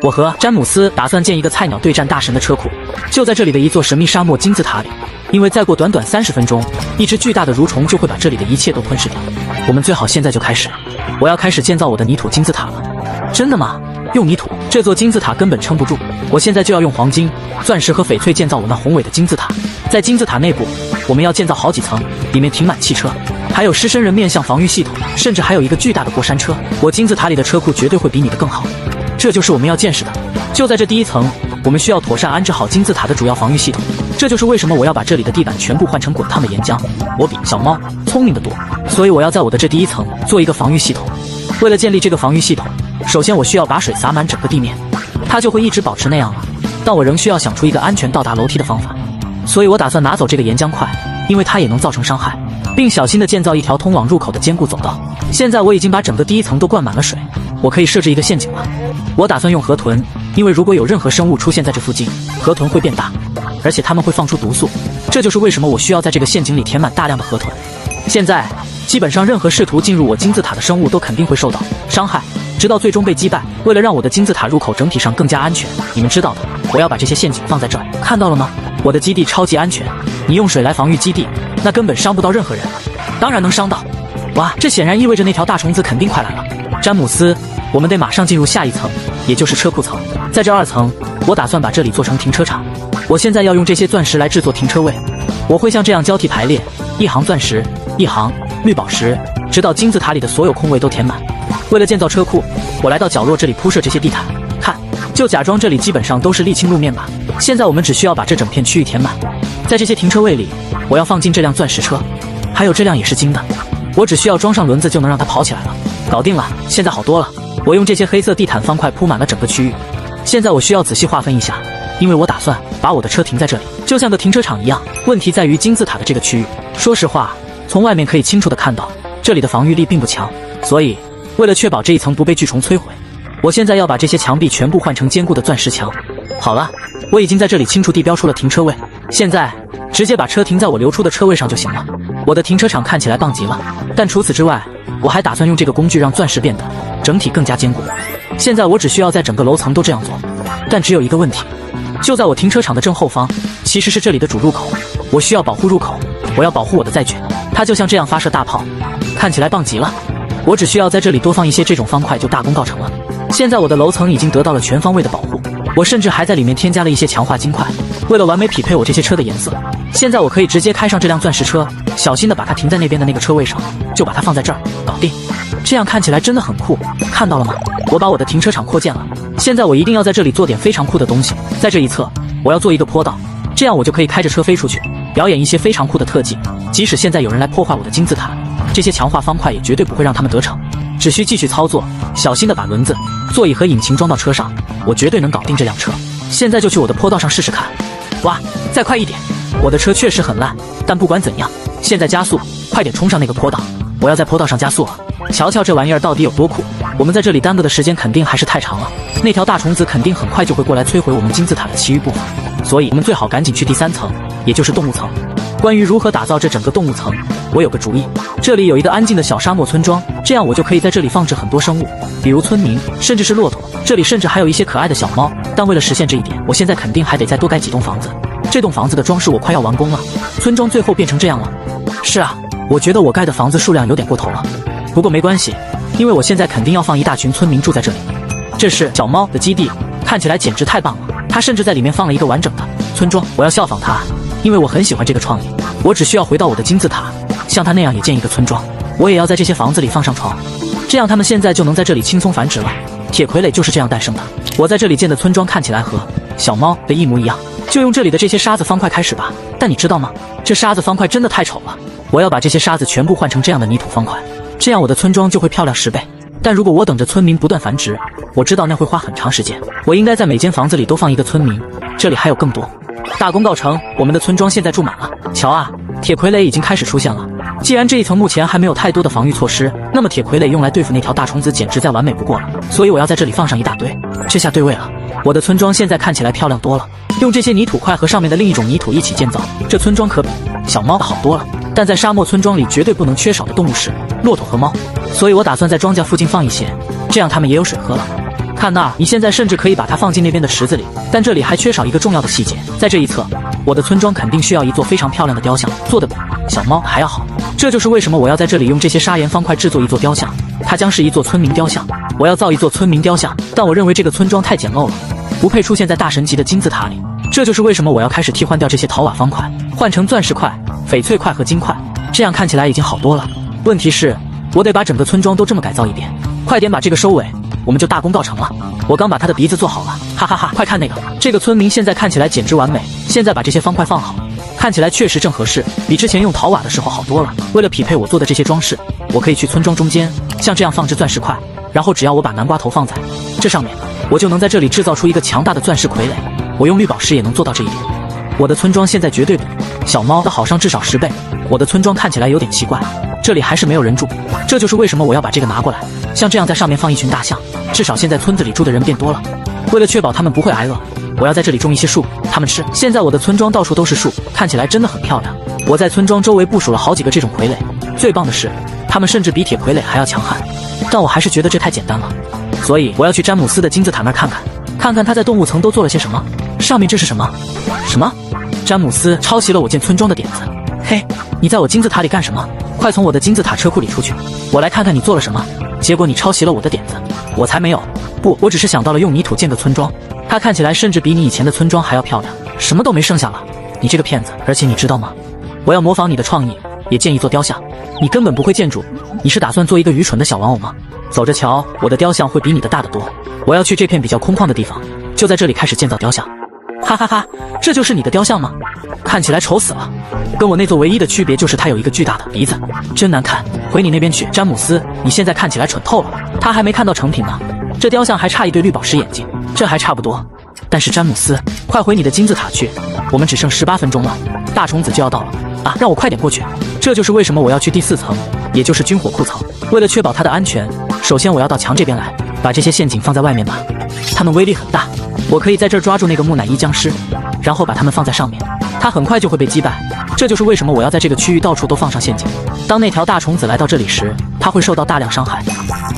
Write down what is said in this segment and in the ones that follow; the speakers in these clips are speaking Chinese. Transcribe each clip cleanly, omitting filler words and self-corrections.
我和詹姆斯打算建一个菜鸟对战大神的车库，就在这里的一座神秘沙漠金字塔里。因为再过短短30分钟，一只巨大的蠕虫就会把这里的一切都吞噬掉。我们最好现在就开始。我要开始建造我的泥土金字塔了。真的吗？用泥土？这座金字塔根本撑不住。我现在就要用黄金、钻石和翡翠建造我那宏伟的金字塔。在金字塔内部，我们要建造好几层，里面停满汽车，还有狮身人面像防御系统，甚至还有一个巨大的过山车。我金字塔里的车库绝对会比你的更好。这就是我们要见识的。就在这第一层，我们需要妥善安置好金字塔的主要防御系统。这就是为什么我要把这里的地板全部换成滚烫的岩浆。我比小猫聪明得多，所以我要在我的这第一层做一个防御系统。为了建立这个防御系统，首先我需要把水洒满整个地面，它就会一直保持那样了。但我仍需要想出一个安全到达楼梯的方法，所以我打算拿走这个岩浆块，因为它也能造成伤害，并小心地建造一条通往入口的坚固走道。现在我已经把整个第一层都灌满了水，我可以设置一个陷阱了。我打算用河豚，因为如果有任何生物出现在这附近，河豚会变大，而且它们会放出毒素。这就是为什么我需要在这个陷阱里填满大量的河豚。现在基本上任何试图进入我金字塔的生物都肯定会受到伤害，直到最终被击败。为了让我的金字塔入口整体上更加安全，你们知道的，我要把这些陷阱放在这儿，看到了吗？我的基地超级安全，你用水来防御基地，那根本伤不到任何人。当然能伤到。哇，这显然意味着那条大虫子肯定快来了。詹姆斯，我们得马上进入下一层，也就是车库层。在这2层，我打算把这里做成停车场。我现在要用这些钻石来制作停车位，我会像这样交替排列，一行钻石，一行绿宝石，直到金字塔里的所有空位都填满。为了建造车库，我来到角落这里铺设这些地毯，看，就假装这里基本上都是沥青路面吧。现在我们只需要把这整片区域填满。在这些停车位里，我要放进这辆钻石车，还有这辆也是金的。我只需要装上轮子就能让它跑起来了。搞定了，现在好多了。我用这些黑色地毯方块铺满了整个区域。现在我需要仔细划分一下，因为我打算把我的车停在这里，就像个停车场一样。问题在于金字塔的这个区域，说实话，从外面可以清楚地看到，这里的防御力并不强，所以为了确保这一层不被巨虫摧毁，我现在要把这些墙壁全部换成坚固的钻石墙。好了，我已经在这里清楚地标出了停车位，现在直接把车停在我留出的车位上就行了。我的停车场看起来棒极了，但除此之外，我还打算用这个工具让钻石变得整体更加坚固。现在我只需要在整个楼层都这样做，但只有一个问题，就在我停车场的正后方，其实是这里的主入口。我需要保护入口，我要保护我的载具，它就像这样发射大炮，看起来棒极了。我只需要在这里多放一些这种方块就大功告成了。现在我的楼层已经得到了全方位的保护，我甚至还在里面添加了一些强化金块，为了完美匹配我这些车的颜色。现在我可以直接开上这辆钻石车，小心地把它停在那边的那个车位上，就把它放在这儿，搞定。这样看起来真的很酷，看到了吗？我把我的停车场扩建了，现在我一定要在这里做点非常酷的东西。在这一侧，我要做一个坡道，这样我就可以开着车飞出去，表演一些非常酷的特技。即使现在有人来破坏我的金字塔，这些强化方块也绝对不会让他们得逞。只需继续操作，小心地把轮子、座椅和引擎装到车上，我绝对能搞定这辆车。现在就去我的坡道上试试看。哇，再快一点！我的车确实很烂，但不管怎样，现在加速，快点冲上那个坡道！我要在坡道上加速了。瞧瞧这玩意儿到底有多酷！我们在这里耽搁的时间肯定还是太长了，那条大虫子肯定很快就会过来摧毁我们金字塔的其余部分，所以我们最好赶紧去第3层，也就是动物层。关于如何打造这整个动物层，我有个主意。这里有一个安静的小沙漠村庄，这样我就可以在这里放置很多生物，比如村民，甚至是骆驼。这里甚至还有一些可爱的小猫。但为了实现这一点，我现在肯定还得再多盖几栋房子。这栋房子的装饰我快要完工了，村庄最后变成这样了。是啊，我觉得我盖的房子数量有点过头了，不过没关系，因为我现在肯定要放一大群村民住在这里。这是小猫的基地，看起来简直太棒了，它甚至在里面放了一个完整的村庄。我要效仿它，因为我很喜欢这个创意。我只需要回到我的金字塔，像它那样也建一个村庄。我也要在这些房子里放上床，这样它们现在就能在这里轻松繁殖了。铁傀儡就是这样诞生的。我在这里建的村庄看起来和小猫的一模一样，就用这里的这些沙子方块开始吧。但你知道吗？这沙子方块真的太丑了，我要把这些沙子全部换成这样的泥土方块，这样我的村庄就会漂亮10倍。但如果我等着村民不断繁殖，我知道那会花很长时间。我应该在每间房子里都放一个村民，这里还有更多。大功告成，我们的村庄现在住满了。瞧啊，铁傀儡已经开始出现了。既然这一层目前还没有太多的防御措施，那么铁傀儡用来对付那条大虫子简直再完美不过了。所以我要在这里放上一大堆，这下对位了。我的村庄现在看起来漂亮多了，用这些泥土块和上面的另一种泥土一起建造，这村庄可比小猫好多了。但在沙漠村庄里绝对不能缺少的动物是骆驼和猫，所以我打算在庄稼附近放一些，这样它们也有水喝了。看那儿，你现在甚至可以把它放进那边的池子里，但这里还缺少一个重要的细节，在这一侧，我的村庄肯定需要一座非常漂亮的雕像，做得比小猫还要好。这就是为什么我要在这里用这些砂岩方块制作一座雕像，它将是一座村民雕像。我要造一座村民雕像，但我认为这个村庄太简陋了，不配出现在大神级的金字塔里。这就是为什么我要开始替换掉这些陶瓦方块，换成钻石块、翡翠块和金块，这样看起来已经好多了。问题是，我得把整个村庄都这么改造一遍。快点把这个收尾，我们就大功告成了。我刚把他的鼻子做好了，哈哈哈！快看那个，这个村民现在看起来简直完美。现在把这些方块放好，看起来确实正合适，比之前用陶瓦的时候好多了。为了匹配我做的这些装饰，我可以去村庄中间像这样放置钻石块，然后只要我把南瓜头放在这上面，我就能在这里制造出一个强大的钻石傀儡。我用绿宝石也能做到这一点。我的村庄现在绝对比小猫的好上至少10倍。我的村庄看起来有点奇怪，这里还是没有人住，这就是为什么我要把这个拿过来，像这样在上面放一群大象，至少现在村子里住的人变多了。为了确保他们不会挨饿，我要在这里种一些树，他们吃。现在我的村庄到处都是树，看起来真的很漂亮。我在村庄周围部署了好几个这种傀儡，最棒的是，他们甚至比铁傀儡还要强悍。但我还是觉得这太简单了，所以我要去詹姆斯的金字塔那儿看看，看看他在动物层都做了些什么。上面这是什么？什么？詹姆斯抄袭了我建村庄的点子。嘿，你在我金字塔里干什么？快从我的金字塔车库里出去，我来看看你做了什么。结果你抄袭了我的点子。我才没有，不，我只是想到了用泥土建个村庄，它看起来甚至比你以前的村庄还要漂亮，什么都没剩下了。你这个骗子！而且你知道吗？我要模仿你的创意，也建一座雕像。你根本不会建筑，你是打算做一个愚蠢的小玩偶吗？走着瞧，我的雕像会比你的大得多。我要去这片比较空旷的地方，就在这里开始建造雕像。哈哈哈，这就是你的雕像吗？看起来丑死了，跟我那座唯一的区别就是它有一个巨大的鼻子，真难看。回你那边去，詹姆斯，你现在看起来蠢透了。他还没看到成品呢，这雕像还差一对绿宝石眼睛，这还差不多。但是詹姆斯，快回你的金字塔去，我们只剩18分钟了，大虫子就要到了啊！让我快点过去。这就是为什么我要去第4层，也就是军火库层。为了确保它的安全，首先我要到墙这边来，把这些陷阱放在外面吧，它们威力很大。我可以在这儿抓住那个木乃伊僵尸，然后把它们放在上面，它很快就会被击败。这就是为什么我要在这个区域到处都放上陷阱。当那条大虫子来到这里时，它会受到大量伤害。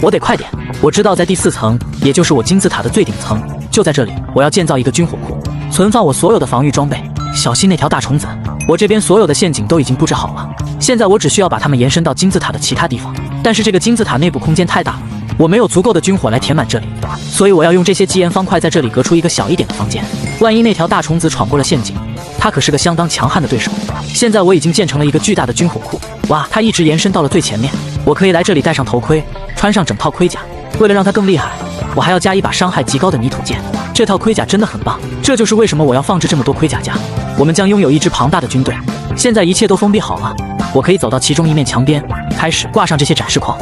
我得快点。我知道在第4层，也就是我金字塔的最顶层，就在这里，我要建造一个军火库，存放我所有的防御装备。小心那条大虫子！我这边所有的陷阱都已经布置好了，现在我只需要把它们延伸到金字塔的其他地方。但是这个金字塔内部空间太大了，我没有足够的军火来填满这里，所以我要用这些基岩方块在这里隔出一个小一点的房间。万一那条大虫子闯过了陷阱，它可是个相当强悍的对手。现在我已经建成了一个巨大的军火库，哇，它一直延伸到了最前面。我可以来这里戴上头盔，穿上整套盔甲。为了让它更厉害，我还要加一把伤害极高的泥土剑。这套盔甲真的很棒，这就是为什么我要放置这么多盔甲架。我们将拥有一支庞大的军队。现在一切都封闭好了，我可以走到其中一面墙边，开始挂上这些展示框，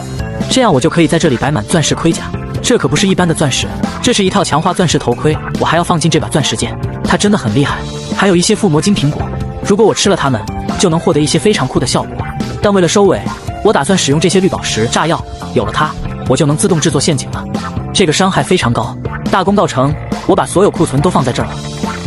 这样我就可以在这里摆满钻石盔甲。这可不是一般的钻石，这是一套强化钻石头盔。我还要放进这把钻石剑，它真的很厉害。还有一些附魔金苹果，如果我吃了它们，就能获得一些非常酷的效果。但为了收尾，我打算使用这些绿宝石炸药，有了它，我就能自动制作陷阱了。这个伤害非常高，大功告成。我把所有库存都放在这儿了，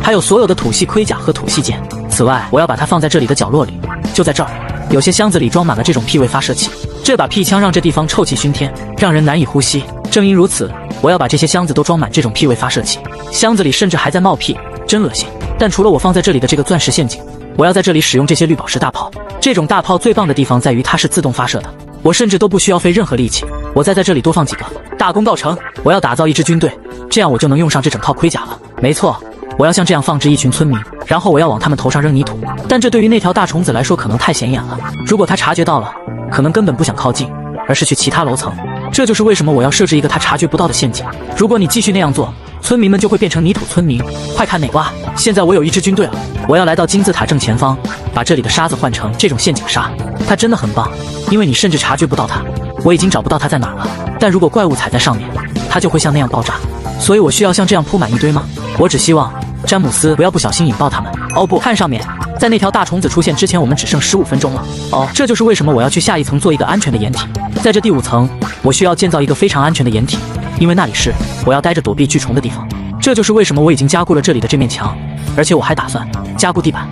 还有所有的土系盔甲和土系剑。此外，我要把它放在这里的角落里，就在这儿。有些箱子里装满了这种屁味发射器，这把屁枪让这地方臭气熏天，让人难以呼吸。正因如此，我要把这些箱子都装满这种屁味发射器，箱子里甚至还在冒屁，真恶心。但除了我放在这里的这个钻石陷阱，我要在这里使用这些绿宝石大炮。这种大炮最棒的地方在于它是自动发射的，我甚至都不需要费任何力气。我再在这里多放几个，大功告成。我要打造一支军队，这样我就能用上这整套盔甲了。没错，我要像这样放置一群村民，然后我要往他们头上扔泥土。但这对于那条大虫子来说可能太显眼了，如果他察觉到了，可能根本不想靠近，而是去其他楼层。这就是为什么我要设置一个他察觉不到的陷阱。如果你继续那样做，村民们就会变成泥土村民。快看那哇！现在我有一支军队了，我要来到金字塔正前方，把这里的沙子换成这种陷阱沙。它真的很棒，因为你甚至察觉不到它。我已经找不到它在哪儿了，但如果怪物踩在上面，它就会像那样爆炸。所以我需要像这样铺满一堆吗？我只希望詹姆斯不要不小心引爆他们。哦不，看上面，在那条大虫子出现之前，我们只剩15分钟了。哦，这就是为什么我要去下一层做一个安全的掩体。在这第5层，我需要建造一个非常安全的掩体，因为那里是我要待着躲避巨虫的地方。这就是为什么我已经加固了这里的这面墙，而且我还打算加固地板。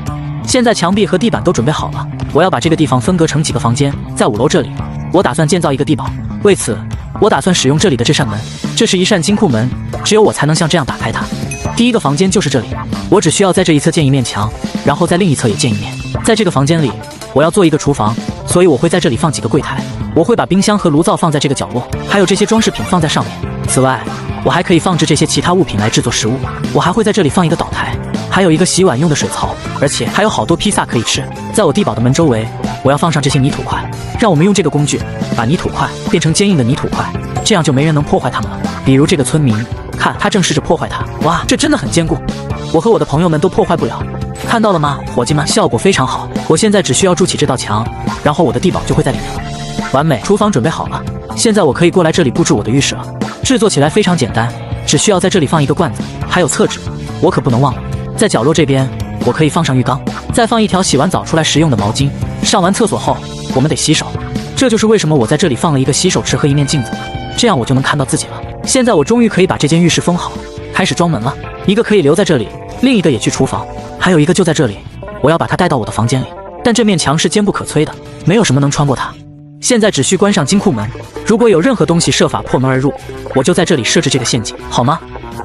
现在墙壁和地板都准备好了，我要把这个地方分隔成几个房间。在5楼这里，我打算建造一个地堡，为此我打算使用这里的这扇门，这是一扇金库门，只有我才能像这样打开它。第一个房间就是这里，我只需要在这一侧建一面墙，然后在另一侧也建一面。在这个房间里，我要做一个厨房，所以我会在这里放几个柜台，我会把冰箱和炉灶放在这个角落，还有这些装饰品放在上面。此外，我还可以放置这些其他物品来制作食物。我还会在这里放一个岛台，还有一个洗碗用的水槽，而且还有好多披萨可以吃。在我地堡的门周围，我要放上这些泥土块，让我们用这个工具把泥土块变成坚硬的泥土块，这样就没人能破坏它们了。比如这个村民，看他正试着破坏它，哇，这真的很坚固，我和我的朋友们都破坏不了。看到了吗，伙计们，效果非常好。我现在只需要筑起这道墙，然后我的地堡就会在里面了。完美，厨房准备好了，现在我可以过来这里布置我的浴室了。制作起来非常简单，只需要在这里放一个罐子，还有厕纸，我可不能忘了。在角落这边，我可以放上浴缸，再放一条洗完澡出来时用的毛巾。上完厕所后，我们得洗手，这就是为什么我在这里放了一个洗手池和一面镜子，这样我就能看到自己了。现在我终于可以把这间浴室封好，开始装门了。一个可以留在这里，另一个也去厨房，还有一个就在这里。我要把它带到我的房间里，但这面墙是坚不可摧的，没有什么能穿过它。现在只需关上金库门，如果有任何东西设法破门而入，我就在这里设置这个陷阱，好吗？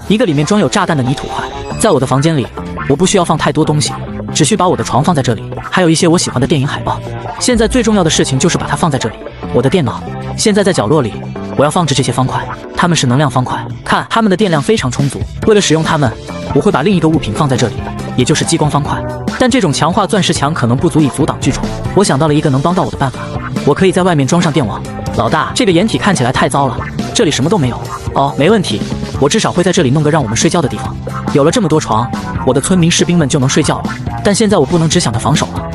一个里面装有炸弹的泥土块。在我的房间里，我不需要放太多东西，只需把我的床放在这里，还有一些我喜欢的电影海报。现在最重要的事情就是把它放在这里。我的电脑现在在角落里，我要放置这些方块，它们是能量方块，看它们的电量非常充足。为了使用它们，我会把另一个物品放在这里，也就是激光方块。但这种强化钻石墙可能不足以阻挡巨虫，我想到了一个能帮到我的办法，我可以在外面装上电网。老大，这个掩体看起来太糟了，这里什么都没有。哦，没问题，我至少会在这里弄个让我们睡觉的地方。有了这么多床，我的村民士兵们就能睡觉了。但现在我不能只想着防守了，